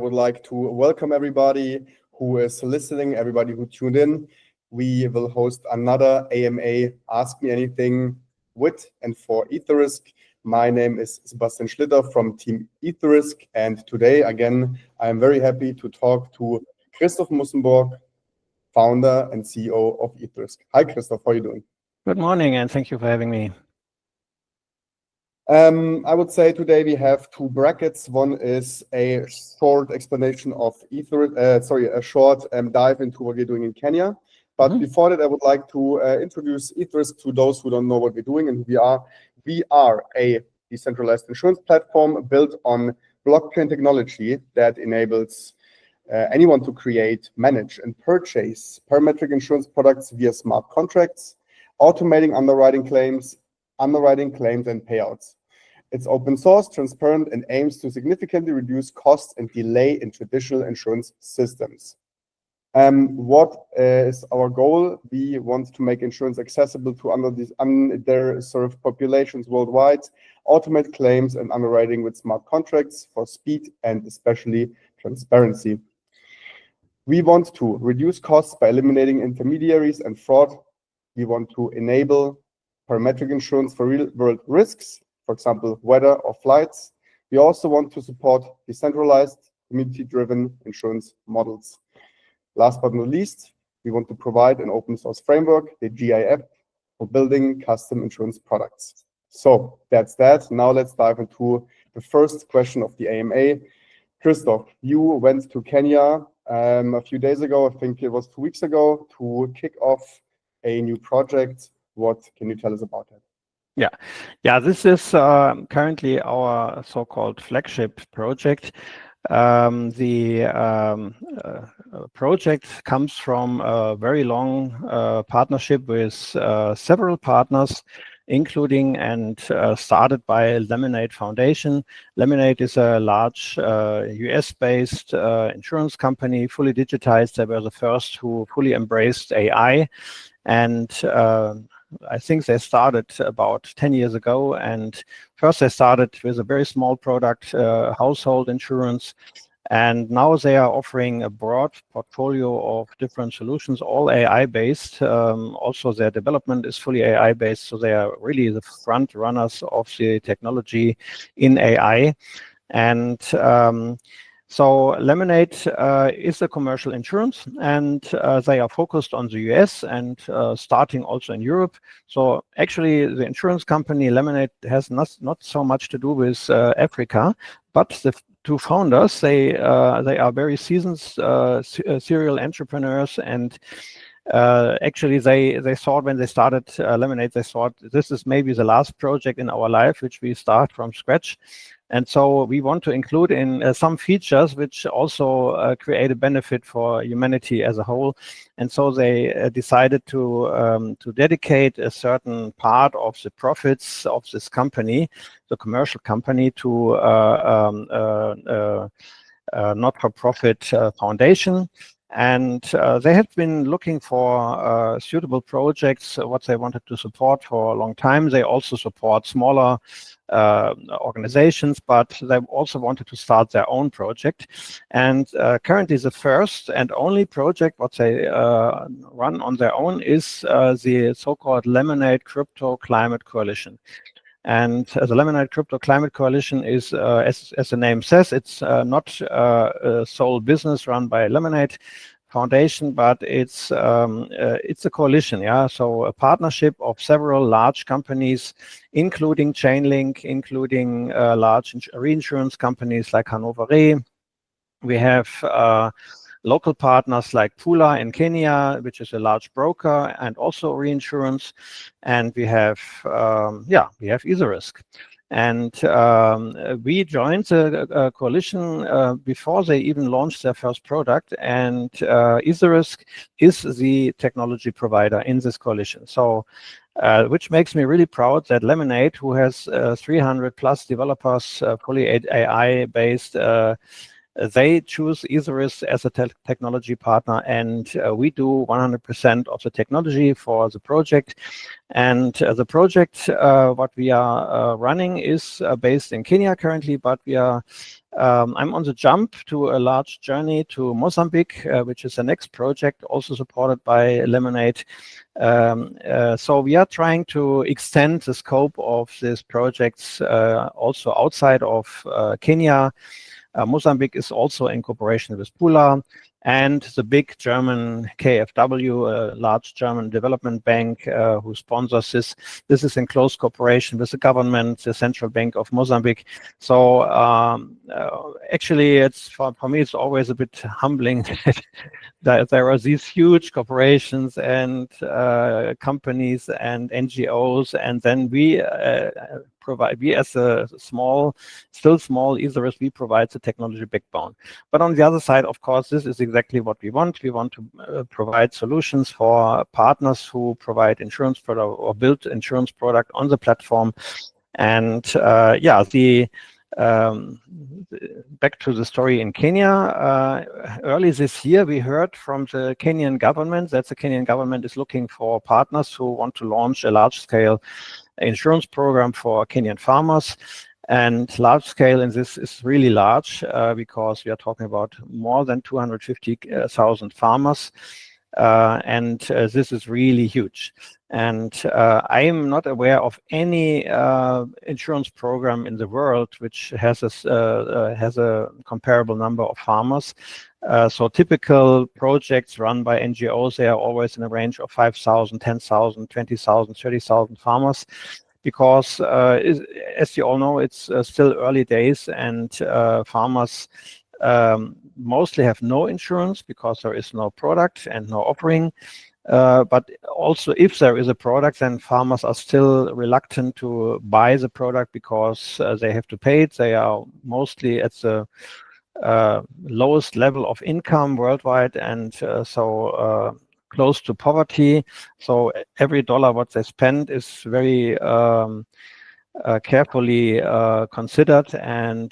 would like to welcome everybody who is listening, everybody who tuned in. We will host another AMA Ask Me Anything with and for Etherisk. My name is Sebastian Christoph from Team Etherisk, and today again I am very happy to talk to Christoph Mozambique, founder and CEO of Etherisk. Hi Christoph, how are you doing? Good morning, and thank you for having me. I would say today we have two brackets. One is a short explanation of Etherisk, a short dive into what we're doing in Kenya. But before that, I would like to introduce Etherisk to those who don't know what we're doing and who we are. We are a decentralized insurance platform built on blockchain technology that enables anyone to create, manage, and purchase parametric insurance products via smart contracts, automating underwriting claims and payouts. It's open source, transparent, and aims to significantly reduce costs and delay in traditional insurance systems. What is our goal? We want to make insurance accessible to underserved populations worldwide, automate claims and underwriting with smart contracts for speed and especially transparency. We want to reduce costs by eliminating intermediaries and fraud. We want to enable parametric insurance for real-world risks, for example, weather or flights. We also want to support decentralized, community-driven insurance models. Last but not least, we want to provide an open source framework, the GIF, for building custom insurance products. So that's that. Now let's dive into the first question of the AMA. Christoph, you went to Kenya a few days ago, I think it was 2 weeks ago, to kick off a new project. What can you tell us about that? Yeah, this is currently our so-called flagship project. The project comes from a very long partnership with several partners, including and started by Lemonade Foundation. Lemonade is a large US-based insurance company, fully digitized. They were the first who fully embraced AI, and I think they started about 10 years ago. And first they started with a very small product, household insurance. And now they are offering a broad portfolio of different solutions, all AI-based. Also, their development is fully AI-based. So they are really the front runners of the technology in AI. And so Lemonade is a commercial insurance, and they are focused on the US and starting also in Europe. So actually the insurance company Lemonade has not so much to do with Africa, but the two founders, they are very seasoned serial entrepreneurs, and actually they thought when they started Lemonade, they thought this is maybe the last project in our life which we start from scratch. And so we want to include in some features which also create a benefit for humanity as a whole. And so they decided to dedicate a certain part of the profits of this company, the commercial company, to not-for-profit foundation. And they have been looking for suitable projects, what they wanted to support for a long time. They also support smaller organizations, but they also wanted to start their own project. And currently the first and only project what they run on their own is the so-called Lemonade Crypto Climate Coalition. And the Lemonade Crypto Climate Coalition is, as the name says, it's not a sole business run by Lemonade Foundation, but it's a coalition, yeah. So a partnership of several large companies, including Chainlink, including large reinsurance companies like Hannover Re. We have local partners like Pula in Kenya, which is a large broker and also reinsurance, and we have Etherisk. And we joined the coalition before they even launched their first product, and Etherisk is the technology provider in this coalition. So, which makes me really proud that Lemonade, who has 300 plus developers, fully AI-based, they choose Etherisk as a technology partner, and we do 100% of the technology for the project. And the project what we are running is based in Kenya currently, but we are I'm on the jump to a large journey to Mozambique, which is the next project, also supported by Lemonade. So we are trying to extend the scope of these projects also outside of Kenya. Mozambique is also in cooperation with Pula, and the big German KfW, a large German development bank who sponsors this. This is in close cooperation with the government, the Central Bank of Mozambique. So actually, it's for me, it's always a bit humbling that there are these huge corporations and companies and NGOs, and then we as a still small Etherisk, we provide the technology backbone. But on the other side, of course, this is exactly what we want. We want to provide solutions for partners who provide insurance product or build insurance product on the platform. And back to the story in Kenya. Early this year, we heard from the Kenyan government that the Kenyan government is looking for partners who want to launch a large-scale insurance program for Kenyan farmers. And large scale in this is really large because we are talking about more than 250,000 farmers. And this is really huge. And I am not aware of any insurance program in the world which has a comparable number of farmers. So typical projects run by NGOs, they are always in a range of 5,000, 10,000, 20,000, 30,000 farmers. Because as you all know, it's still early days, and farmers mostly have no insurance because there is no product and no offering. But also, if there is a product, then farmers are still reluctant to buy the product because they have to pay it. They are mostly at the lowest level of income worldwide, and so close to poverty. So every dollar what they spend is very carefully considered, and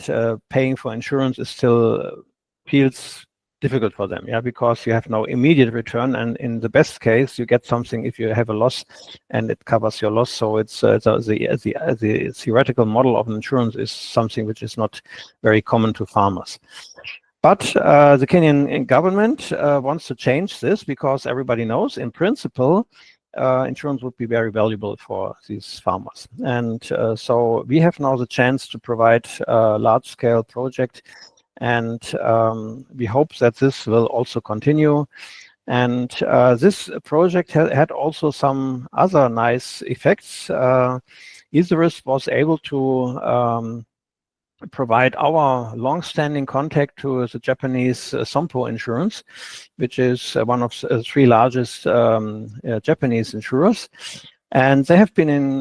paying for insurance is still feels difficult for them, because you have no immediate return, and in the best case you get something if you have a loss and it covers your loss. So it's the theoretical model of insurance is something which is not very common to farmers. But the Kenyan government wants to change this because everybody knows, in principle, insurance would be very valuable for these farmers. And so we have now the chance to provide a large-scale project, and we hope that this will also continue. And this project had also some other nice effects. Etherisk was able to provide our long-standing contact to the Japanese Sompo Insurance, which is one of the three largest Japanese insurers. And they have been in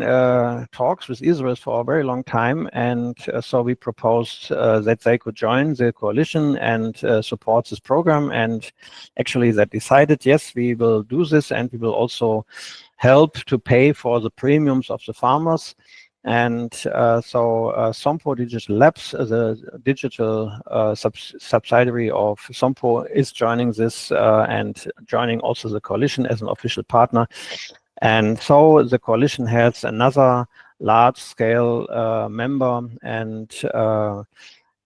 talks with Etherisk for a very long time, and so we proposed that they could join the coalition and support this program. And actually they decided, yes, we will do this, and we will also help to pay for the premiums of the farmers. And so Sompo Digital Labs, the digital subsidiary of Sompo, is joining this and joining also the coalition as an official partner. And so the coalition has another large-scale member, and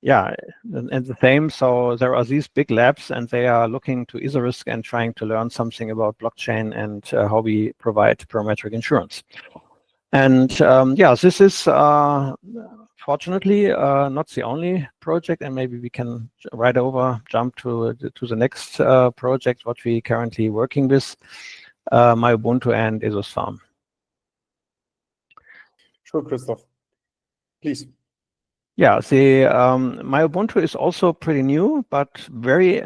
and the same. So there are these big labs, and they are looking to Etherisk and trying to learn something about blockchain and how we provide parametric insurance. And this is fortunately not the only project, and maybe we can jump to the next project what we currently working with, MyUbuntu and Esos Farm. Sure, Christoph, please. Yeah, the MyUbuntu is also pretty new, but very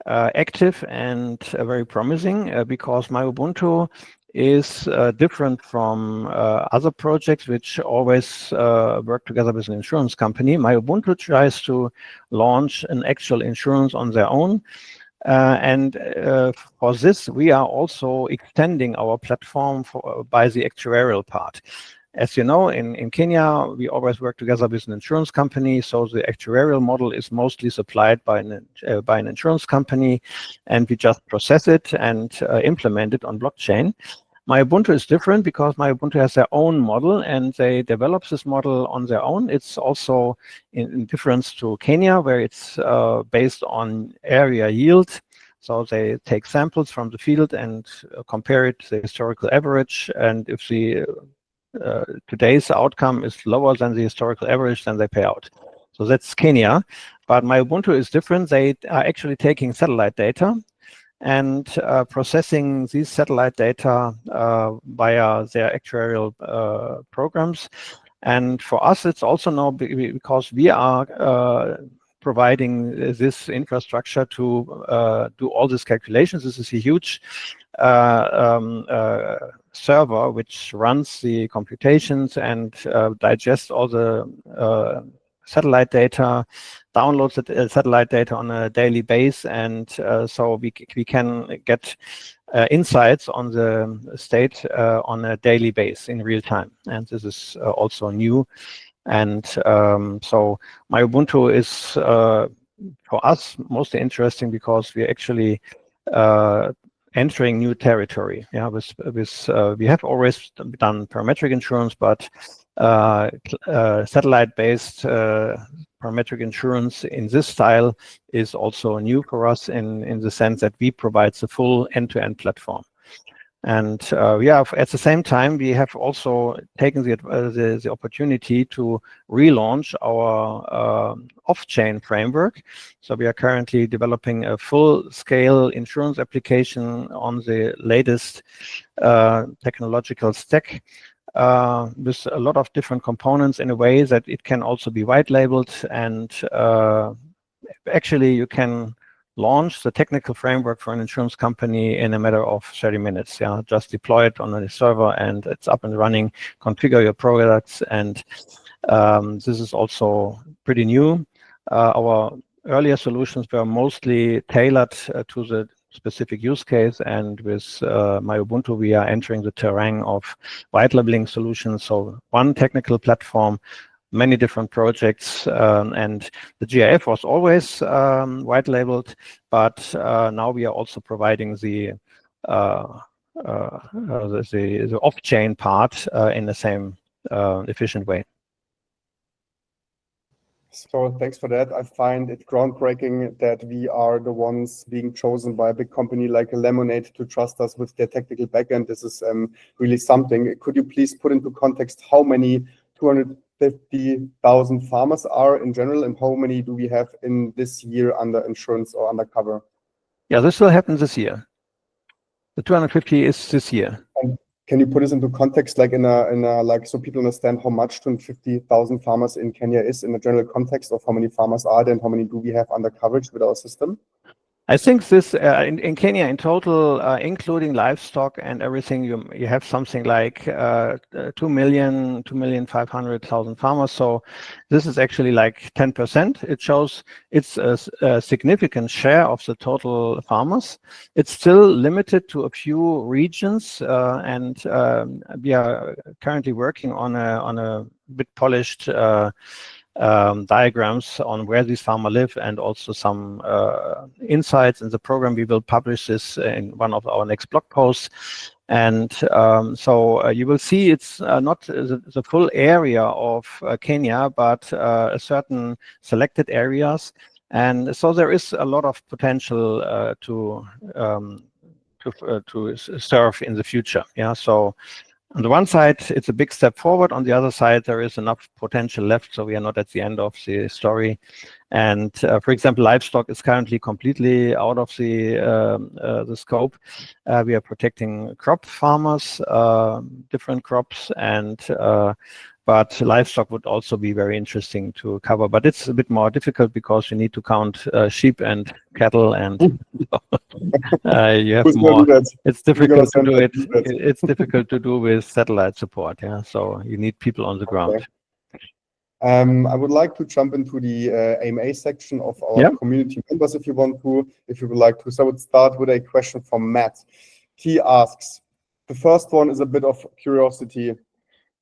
active and very promising because MyUbuntu is different from other projects which always work together with an insurance company. MyUbuntu tries to launch an actual insurance on their own. And for this, we are also extending our platform by the actuarial part. as you know, in Kenya, we always work together with an insurance company. So the actuarial model is mostly supplied by an insurance company, and we just process it and implement it on blockchain. MyUbuntu is different because MyUbuntu has their own model, and they develop this model on their own. It's also in difference to Kenya, where it's based on area yield. So they take samples from the field and compare it to the historical average. And if the today's outcome is lower than the historical average, then they pay out. So that's Kenya. But MyUbuntu is different. They are actually taking satellite data and processing these satellite data via their actuarial programs. And for us, it's also now because we are providing this infrastructure to do all these calculations. This is a huge server which runs the computations and digests all the satellite data, downloads the satellite data on a daily basis, and so we can get insights on the state on a daily basis in real time. And this is also new. And so MyUbuntu is for us mostly interesting because we're actually entering new territory. Yeah, we have always done parametric insurance, but satellite-based parametric insurance in this style is also new for us in the sense that we provide the full end-to-end platform. And at the same time, we have also taken the opportunity to relaunch our off-chain framework. So we are currently developing a full-scale insurance application on the latest technological stack with a lot of different components in a way that it can also be white-labeled. And actually, you can launch the technical framework for an insurance company in a matter of 30 minutes. Yeah, just deploy it on a server and it's up and running, configure your products. And this is also pretty new. Our earlier solutions were mostly tailored to the specific use case, and with MyUbuntu, we are entering the terrain of white labeling solutions. So one technical platform, many different projects, and the GIF was always white labeled, but now we are also providing the off-chain part in the same efficient way. So thanks for that. I find it groundbreaking that we are the ones being chosen by a big company like Lemonade to trust us with their technical backend. This is really something. Could you please put into context how many 250,000 farmers are in general, and how many do we have in this year under insurance or under cover? Yeah, this will happen this year. The 250 is this year. And can you put this into context, like in a like, so people understand how much 250,000 farmers in Kenya is in a general context of how many farmers are there and how many do we have under coverage with our system? I think this in Kenya in total, including livestock and everything, you have something like 2,500,000 farmers. So this is actually like 10%. It shows it's a significant share of the total farmers. It's still limited to a few regions, and we are currently working on a bit polished diagrams on where these farmers live, and also some insights in the program. We will publish this in one of our next blog posts. And so you will see it's not the full area of Kenya, but a certain selected areas. And so there is a lot of potential to serve in the future. Yeah, so on the one side, it's a big step forward. On the other side, there is enough potential left, so we are not at the end of the story. And for example, livestock is currently completely out of the scope. We are protecting crop farmers, different crops, and but livestock would also be very interesting to cover. But it's a bit more difficult because you need to count sheep and cattle, and you have more. It's difficult to do it. It's difficult to do with satellite support. Yeah, so you need people on the ground. I would like to jump into the AMA section of our community members, if you want to, if you would like to. So I would start with a question from Matt. He asks, the first one is a bit of curiosity.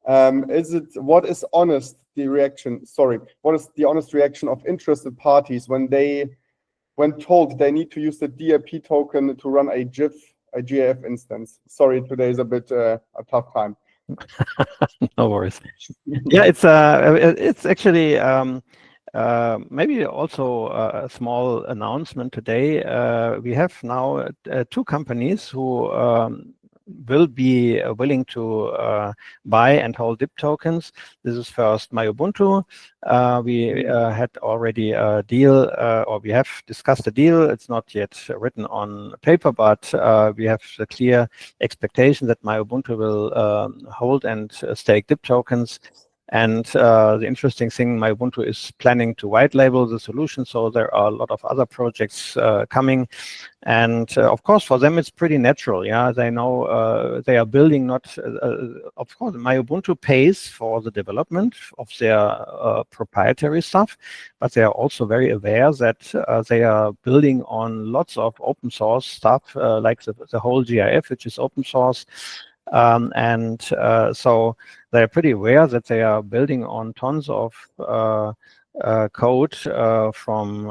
What is honest the reaction? Sorry, what is the honest reaction of interested parties when told they need to use the DRP token to run a GIF instance? Sorry, today is a bit a tough time. No worries. Yeah, it's actually maybe also a small announcement today. We have now 2 companies who will be willing to buy and hold DIP tokens. This is first MyUbuntu. We had already a deal, or we have discussed a deal. It's not yet written on paper, but we have a clear expectation that MyUbuntu will hold and stake DIP tokens. And the interesting thing, MyUbuntu is planning to white label the solution, so there are a lot of other projects coming. And of course, for them, it's pretty natural. Yeah, they know they are building not. Of course, MyUbuntu pays for the development of their proprietary stuff, but they are also very aware that they are building on lots of open source stuff, like the whole GIF, which is open source. So they're pretty aware that they are building on tons of code from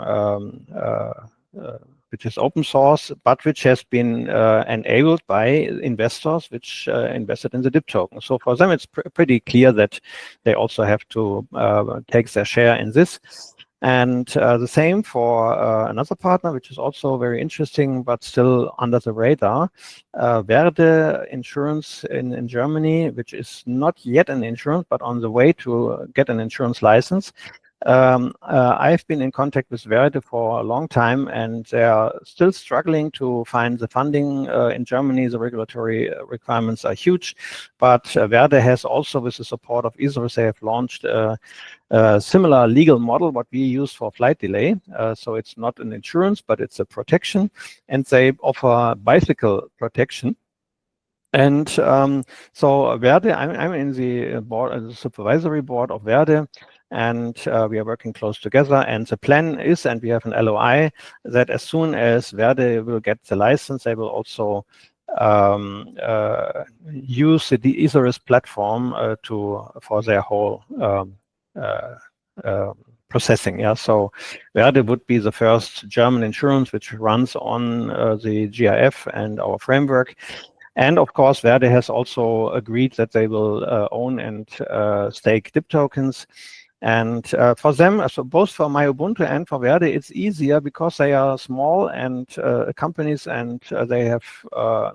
which is open source, but which has been enabled by investors which invested in the DIP token. So for them, it's pretty clear that they also have to take their share in this. And the same for another partner, which is also very interesting, but still under the radar, Verde Insurance in Germany, which is not yet an insurance, but on the way to get an insurance license. I've been in contact with Verde for a long time, and they are still struggling to find the funding. In Germany, the regulatory requirements are huge, but Verde has also, with the support of Etherisk, they have launched a similar legal model what we use for flight delay. So it's not an insurance, but it's a protection, and they offer bicycle protection. And so Verde, I'm in the board, the supervisory board of Verde, and we are working close together. And the plan is, and we have an LOI, that as soon as Verde will get the license, they will also use the Etherisk platform for their whole processing. Yeah, so Verde would be the first German insurance which runs on the GIF and our framework. And of course, Verde has also agreed that they will own and stake DIP tokens. And for them, so both for MyUbuntu and for Verde, it's easier because they are small and companies, and they have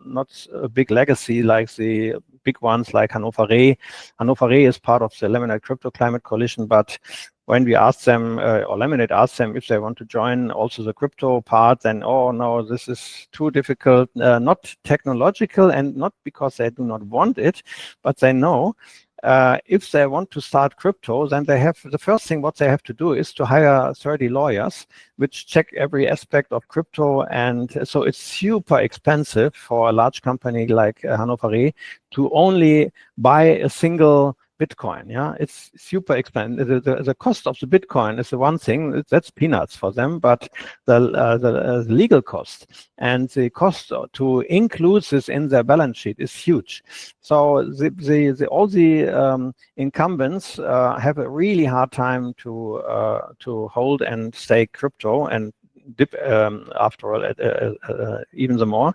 not a big legacy like the big ones like Hannover Re. Hannover Re is part of the Lemonade Crypto Climate Coalition, but when we asked them, or Lemonade asked them if they want to join also the crypto part, then, oh no, this is too difficult, not technological, and not because they do not want it, but they know if they want to start crypto, then they have, the first thing what they have to do is to hire 30 lawyers, which check every aspect of crypto. And so it's super expensive for a large company like Hannover Re to only buy a single Bitcoin. Yeah, it's super expensive. The cost of the Bitcoin is the one thing that's peanuts for them, but the legal cost and the cost to include this in their balance sheet is huge. So all the incumbents have a really hard time to hold and stake crypto and dip after all even the more.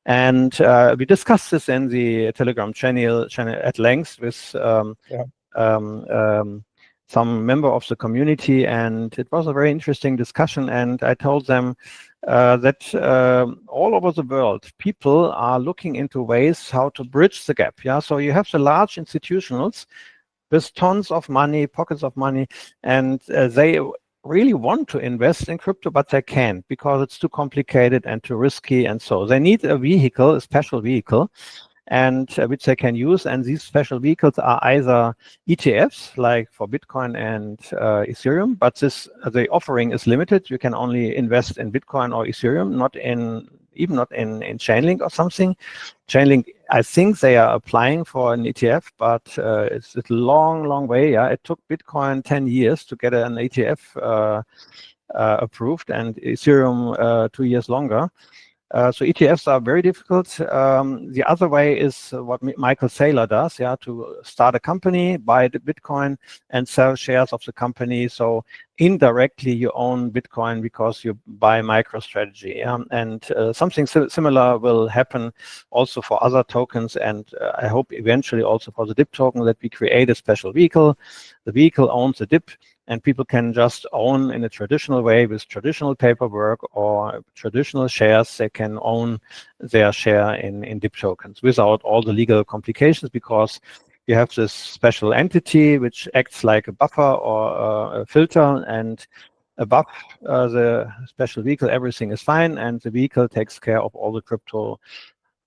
And we discussed this in the Telegram channel at length with some member of the community, and it was a very interesting discussion. And I told them that all over the world, people are looking into ways how to bridge the gap. Yeah, so you have the large institutionals with tons of money, pockets of money, and they really want to invest in crypto, but they can't because it's too complicated and too risky. And so they need a vehicle, a special vehicle, and which they can use. And these special vehicles are either ETFs, like for Bitcoin and Ethereum, but the offering is limited. You can only invest in Bitcoin or Ethereum, even not in Chainlink or something. Chainlink, I think they are applying for an ETF, but it's a long way. Yeah, it took Bitcoin 10 years to get an ETF approved, and Ethereum 2 years longer. So ETFs are very difficult. The other way is what Michael Saylor does, to start a company, buy the Bitcoin, and sell shares of the company. So indirectly, you own Bitcoin because you buy MicroStrategy. And something similar will happen also for other tokens, and I hope eventually also for the DIP token, that we create a special vehicle. The vehicle owns the DIP, and people can just own in a traditional way with traditional paperwork or traditional shares. They can own their share in DIP tokens without all the legal complications, because you have this special entity which acts like a buffer or a filter, and above the special vehicle, everything is fine, and the vehicle takes care of all the crypto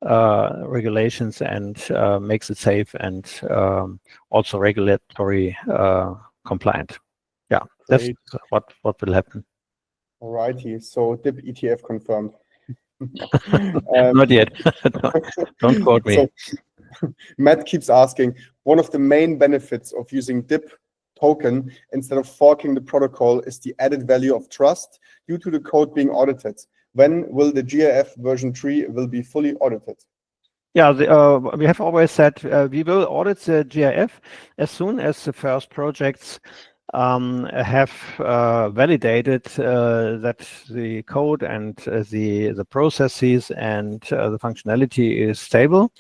regulations and makes it safe and also regulatory compliant. Yeah, that's what will happen. Alrighty, so DIP ETF confirmed. Not yet. Don't quote me. So, Matt keeps asking, one of the main benefits of using DIP token instead of forking the protocol is the added value of trust due to the code being audited. When will the GIF version 3 will be fully audited? Yeah, we have always said we will audit the GIF as soon as the first projects have validated that the code and the processes and the functionality is stable.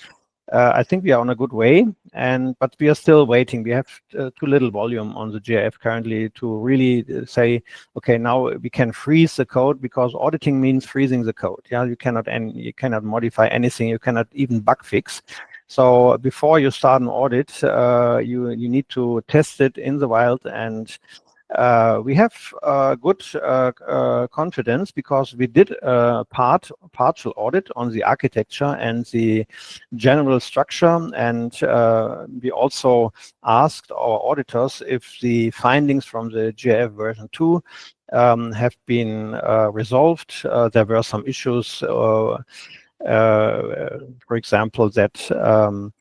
I think we are on a good way, but we are still waiting. We have too little volume on the GIF currently to really say, okay, now we can freeze the code, because auditing means freezing the code. Yeah, you cannot modify anything. You cannot even bug fix. So before you start an audit, you need to test it in the wild, and we have good confidence, because we did a partial audit on the architecture and the general structure, and we also asked our auditors if the findings from the GIF version 2 have been resolved. There were some issues, for example, that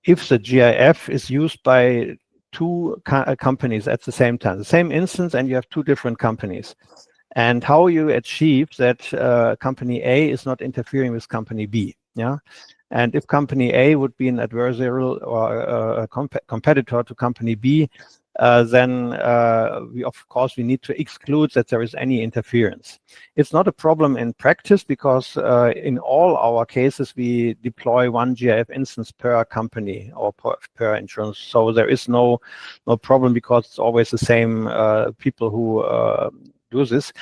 if the GIF is used by two companies at the same time, the same instance, and you have two different companies, and how you achieve that company A is not interfering with company B. Yeah, and if company A would be an adversarial or a competitor to company B, then we need to exclude that there is any interference. It's not a problem in practice, because in all our cases we deploy one GIF instance per company or per insurance, so there is no problem, because it's always the same people who do this.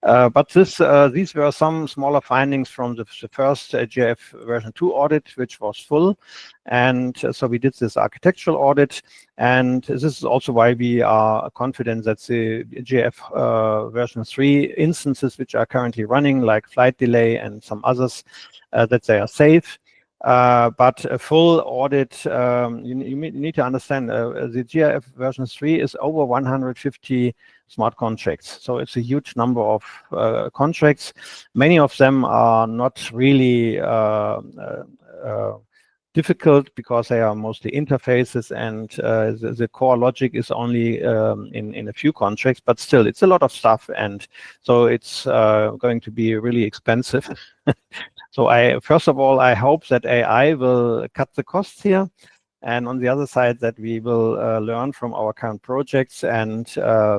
But these were some smaller findings from the first GIF version 2 audit, which was full. And so we did this architectural audit. And this is also why we are confident that the GIF version 3 instances, which are currently running, like flight delay and some others, that they are safe. But a full audit, you need to understand, the GIF version 3 is over 150 smart contracts. So it's a huge number of contracts. Many of them are not really difficult, because they are mostly interfaces, and the core logic is only in a few contracts, but still it's a lot of stuff, and so it's going to be really expensive. So first of all, I hope that AI will cut the costs here, and on the other side, that we will learn from our current projects and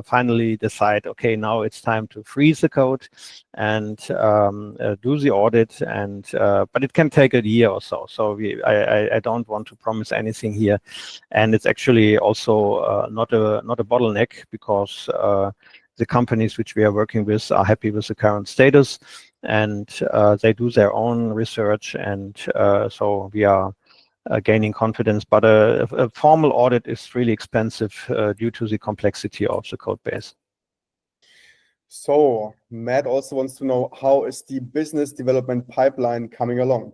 finally decide, okay, now it's time to freeze the code and do the audit. And but it can take a year or so. So I don't want to promise anything here, and it's actually also not a bottleneck, because the companies which we are working with are happy with the current status, and they do their own research, and so we are gaining confidence. But a formal audit is really expensive due to the complexity of the code base. So Matt also wants to know, how is the business development pipeline coming along?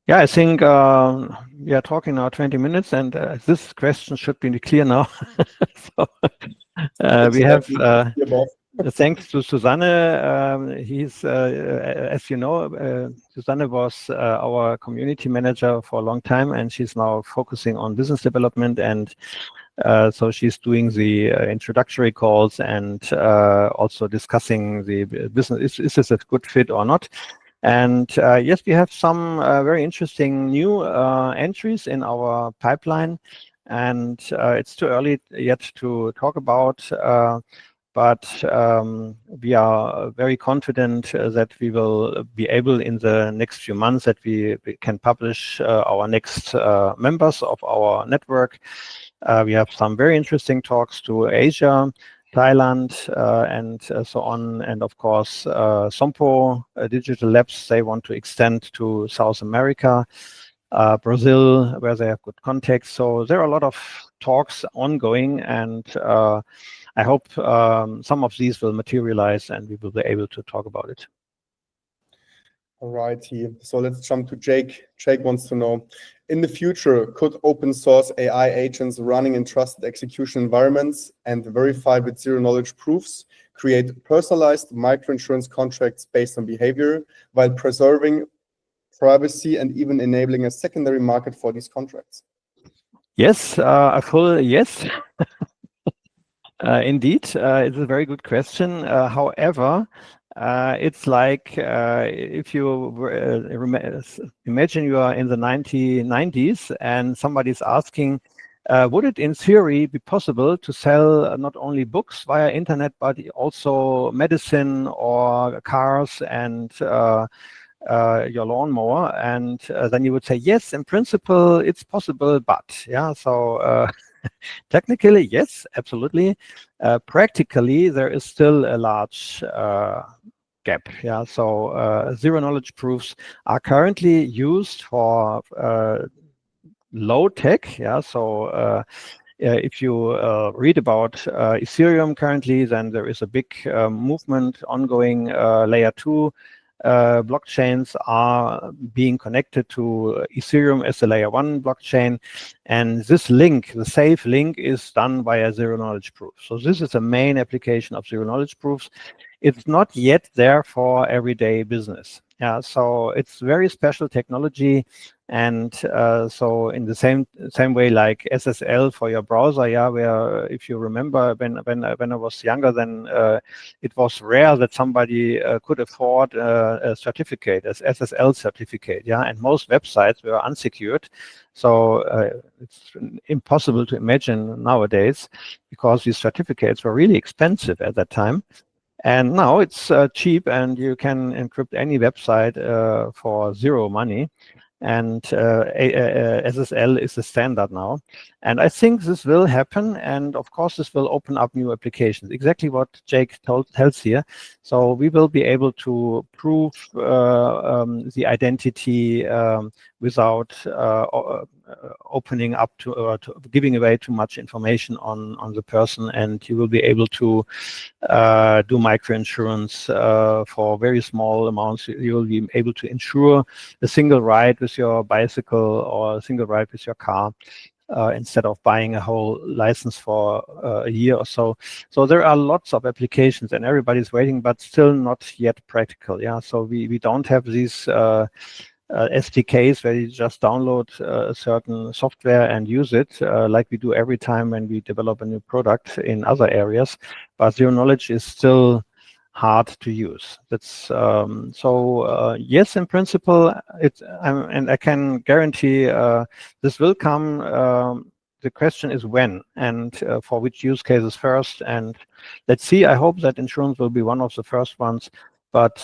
Yeah, I think we are talking now 20 minutes, and this question should be clear now. So, we have, thanks to Susanne. He's, as you know, Susanne was our community manager for a long time, and she's now focusing on business development. And so she's doing the introductory calls and also discussing the business. Is this a good fit or not? And yes, we have some very interesting new entries in our pipeline, and it's too early yet to talk about, but we are very confident that we will be able in the next few months that we can publish our next members of our network. We have some very interesting talks to Asia, Thailand, and so on. And of course, Sompo Digital Labs, they want to extend to South America, Brazil, where they have good contacts. So there are a lot of talks ongoing, and I hope some of these will materialize and we will be able to talk about it. All righty. So let's jump to Jake. Jake wants to know, in the future, could open source AI agents running in trusted execution environments and verified with zero-knowledge proofs create personalized microinsurance contracts based on behavior while preserving privacy and even enabling a secondary market for these contracts? Yes, a full yes. Indeed, it's a very good question. However, it's like if you imagine you are in the 1990s and somebody's asking, would it in theory be possible to sell not only books via internet, but also medicine or cars and your lawnmower? And then you would say, yes, in principle, it's possible, but yeah, so technically, yes, absolutely. Practically, there is still a large gap. Yeah, so zero knowledge proofs are currently used for low tech. Yeah, so if you read about Ethereum currently, then there is a big movement ongoing. Layer 2 blockchains are being connected to Ethereum as the layer 1 blockchain. And this link, the safe link, is done via zero knowledge proof. So this is the main application of zero knowledge proofs. It's not yet there for everyday business. Yeah, so it's very special technology. And so in the same way like SSL for your browser, yeah, where if you remember when I was younger, then it was rare that somebody could afford a certificate, as SSL certificate, yeah, and most websites were unsecured. So it's impossible to imagine nowadays because these certificates were really expensive at that time. And now it's cheap and you can encrypt any website for zero money. And SSL is the standard now. And I think this will happen. And of course, this will open up new applications. Exactly what Jake tells here. So we will be able to prove the identity without opening up to giving away too much information on the person. And you will be able to do microinsurance for very small amounts. You will be able to insure a single ride with your bicycle or a single ride with your car instead of buying a whole license for a year or so. So there are lots of applications and everybody's waiting, but still not yet practical. Yeah, so we don't have these SDKs where you just download a certain software and use it like we do every time when we develop a new product in other areas. But zero knowledge is still hard to use. That's yes, in principle, and I can guarantee this will come. The question is when and for which use cases first. And let's see. I hope that insurance will be one of the first ones. But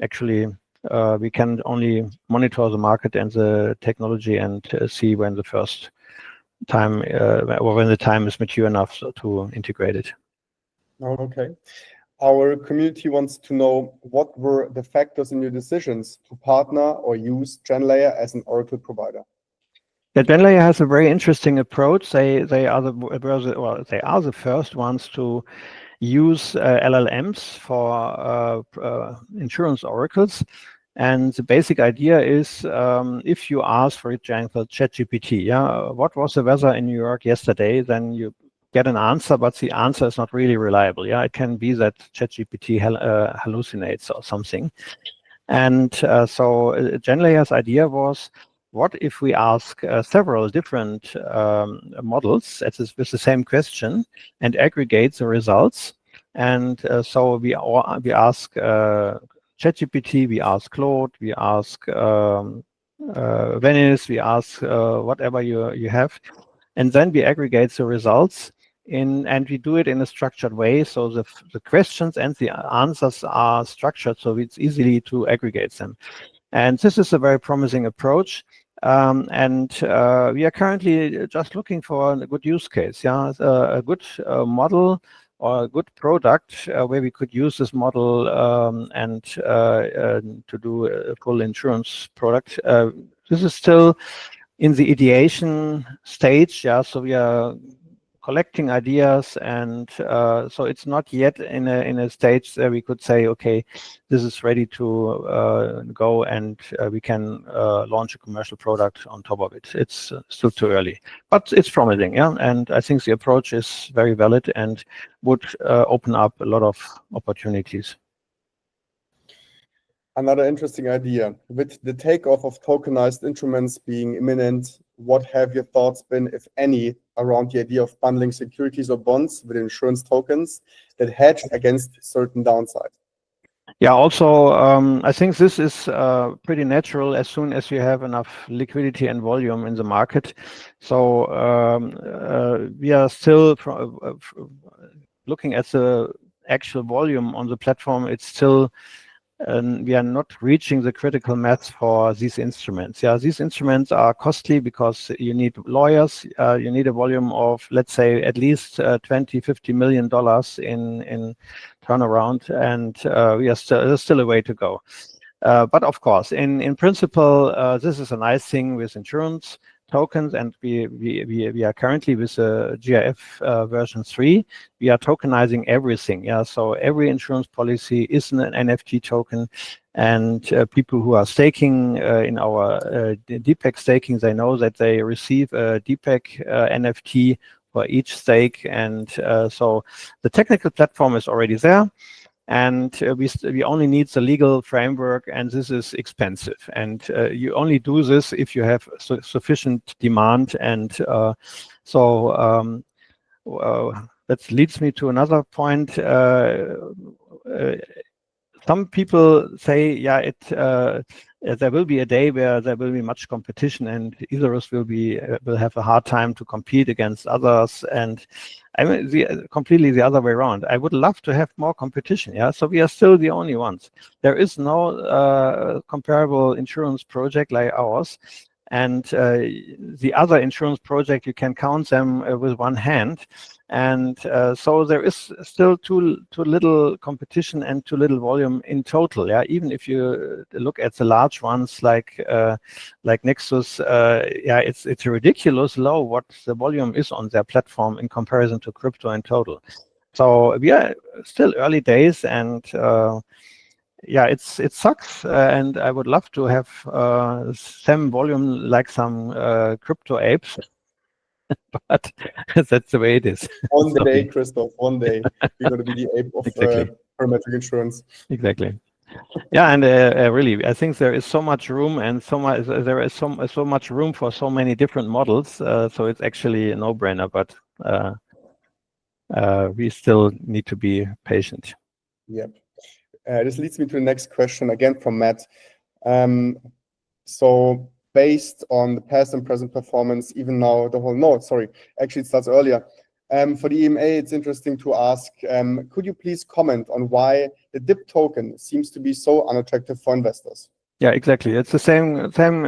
actually, we can only monitor the market and the technology and see when the first time or when the time is mature enough to integrate it. Okay. Our community wants to know what were the factors in your decisions to partner or use GenLayer as an Oracle provider? Yeah, GenLayer has a very interesting approach. They are the first ones to use LLMs for insurance oracles. And the basic idea is if you ask, for example, ChatGPT, yeah, what was the weather in New York yesterday, then you get an answer, but the answer is not really reliable. Yeah, it can be that ChatGPT hallucinates or something. And so GenLayer's idea was, what if we ask several different models with the same question and aggregate the results? And so we ask ChatGPT, we ask Claude, we ask Venice, we ask whatever you have, and then we aggregate the results and we do it in a structured way. So the questions and the answers are structured, so it's easily to aggregate them. And this is a very promising approach. And we are currently just looking for a good use case, a good model or a good product where we could use this model and to do a full insurance product. This is still in the ideation stage, so we are collecting ideas, and so it's not yet in a stage where we could say, okay, this is ready to go and we can launch a commercial product on top of it. It's still too early, but it's promising, and I think the approach is very valid and would open up a lot of opportunities. Another interesting idea, with the takeoff of tokenized instruments being imminent, what have your thoughts been, if any, around the idea of bundling securities or bonds with insurance tokens that hedge against certain downside? Yeah, also, I think this is pretty natural as soon as you have enough liquidity and volume in the market. So we are still looking at the actual volume on the platform. It's still we are not reaching the critical mass for these instruments. These instruments are costly because you need lawyers. You need a volume of, let's say, at least $20–50 million in turnaround, and there's still a way to go. But of course, in principle, this is a nice thing with insurance tokens, and we are currently with GIF version 3. We are tokenizing everything. So every insurance policy is an NFT token, and people who are staking in our DPEG staking, they know that they receive a DPEG NFT for each stake, and so the technical platform is already there. And we only need the legal framework, and this is expensive. And you only do this if you have sufficient demand. And so that leads me to another point. Some people say, there will be a day where there will be much competition, and Etherisk will have a hard time to compete against others. And I mean, completely the other way around. I would love to have more competition. So we are still the only ones. There is no comparable insurance project like ours. And the other insurance project, you can count them with one hand. And so there is still too little competition and too little volume in total. Even if you look at the large ones like Nexus, it's ridiculous low what the volume is on their platform in comparison to crypto in total. So we are still early days, and it sucks. And I would love to have some volume like some crypto apes. But that's the way it is. One day, Christoph, one day you're going to be the ape of parametric insurance. Exactly. And really, I think there is so much room, and there is so much room for so many different models. So it's actually a no-brainer. But we still need to be patient. Yep. This leads me to the next question, again from Matt. So based on the past and present performance, even now actually it starts earlier. For the EMA, it's interesting to ask, could you please comment on why the DIP token seems to be so unattractive for investors? Yeah, exactly. It's the same thing.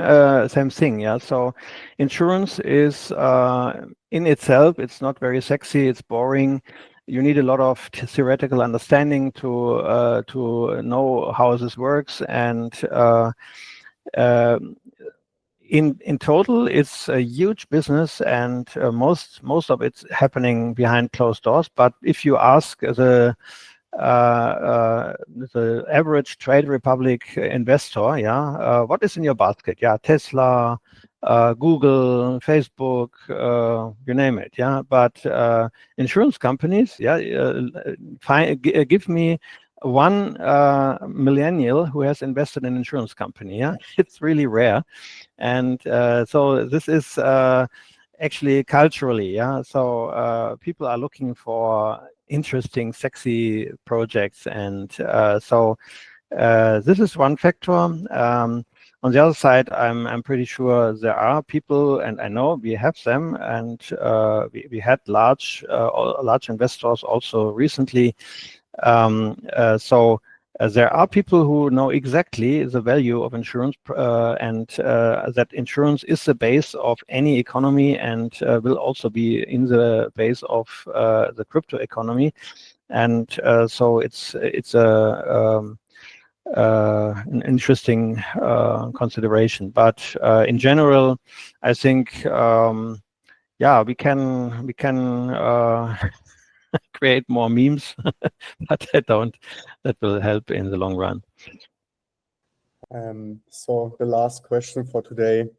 So insurance is in itself, it's not very sexy. It's boring. You need a lot of theoretical understanding to know how this works, and in total, it's a huge business, and most of it's happening behind closed doors. But if you ask the average Trade Republic investor, what is in your basket? Tesla, Google, Facebook, you name it. But insurance companies, give me one millennial who has invested in an insurance company. It's really rare. And so this is actually culturally, so people are looking for interesting, sexy projects, and so This is one factor. On the other side, I'm pretty sure there are people, and I know we have them, and we had large investors also recently. There are people who know exactly the value of insurance, and that insurance is the base of any economy, and will also be in the base of the crypto economy. And so it's an interesting consideration. But in general, I think yeah, we can create more memes, but that will help in the long run. So the last question for today: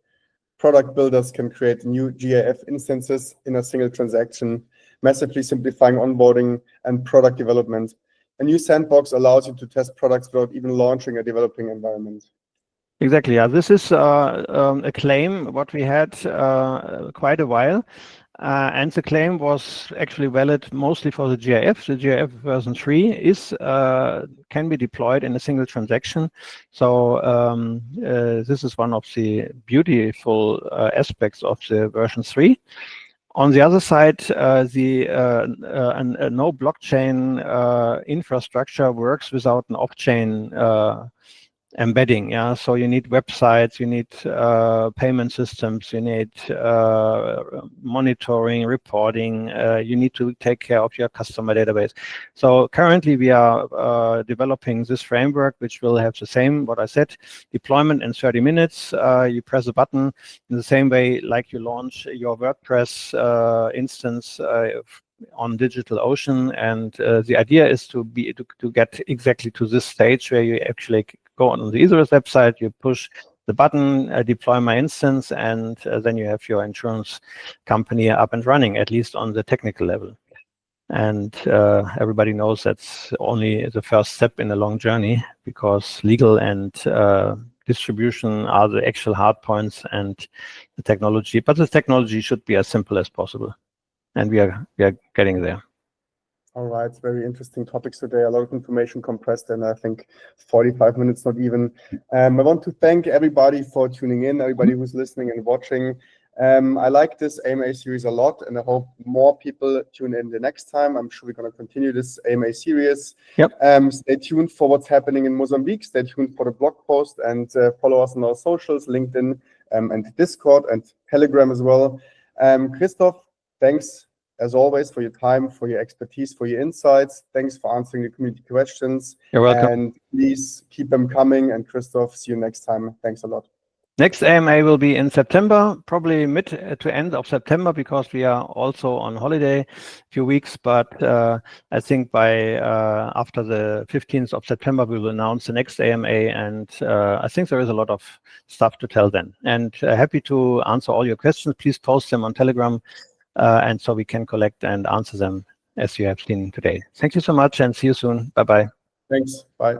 product builders can create new GIF instances in a single transaction, massively simplifying onboarding and product development. A new sandbox allows you to test products without even launching a developing environment. Exactly. Yeah, this is a claim what we had quite a while, and the claim was actually valid mostly for the GIF. The GIF version 3 is can be deployed in a single transaction. So this is one of the beautiful aspects of the version 3. On the other side, no blockchain infrastructure works without an off-chain embedding. Yeah, so you need websites, you need payment systems, you need monitoring, reporting, you need to take care of your customer database. So currently we are developing this framework, which will have the same, what I said, deployment in 30 minutes. You press a button in the same way like you launch your WordPress instance on DigitalOcean, and the idea is to get exactly to this stage where you actually go on the Etherisk website, you push the button, deploy my instance, and then you have your insurance company up and running, at least on the technical level. And everybody knows that's only the first step in a long journey, because legal and distribution are the actual hard points, and the technology. But the technology should be as simple as possible, and we are getting there. All right, very interesting topics today. A lot of information compressed in, I think, 45 minutes, not even. I want to thank everybody for tuning in, everybody who's listening and watching. I like this AMA series a lot, and I hope more people tune in the next time. I'm sure we're going to continue this AMA series. Yep. Stay tuned for what's happening in Mozambique. Stay tuned for the blog post, and follow us on our socials, LinkedIn, and Discord, and Telegram as well. Christoph, thanks as always for your time, for your expertise, for your insights. Thanks for answering the community questions. You're welcome. And please keep them coming. And Christoph, see you next time. Thanks a lot. Next AMA will be in September, probably mid to end of September, because we are also on holiday a few weeks. But I think by after the 15th of September, we will announce the next AMA. And I think there is a lot of stuff to tell then. And happy to answer all your questions. Please post them on Telegram. And so we can collect and answer them as you have seen today. Thank you so much, and see you soon. Bye-bye. Thanks. Bye.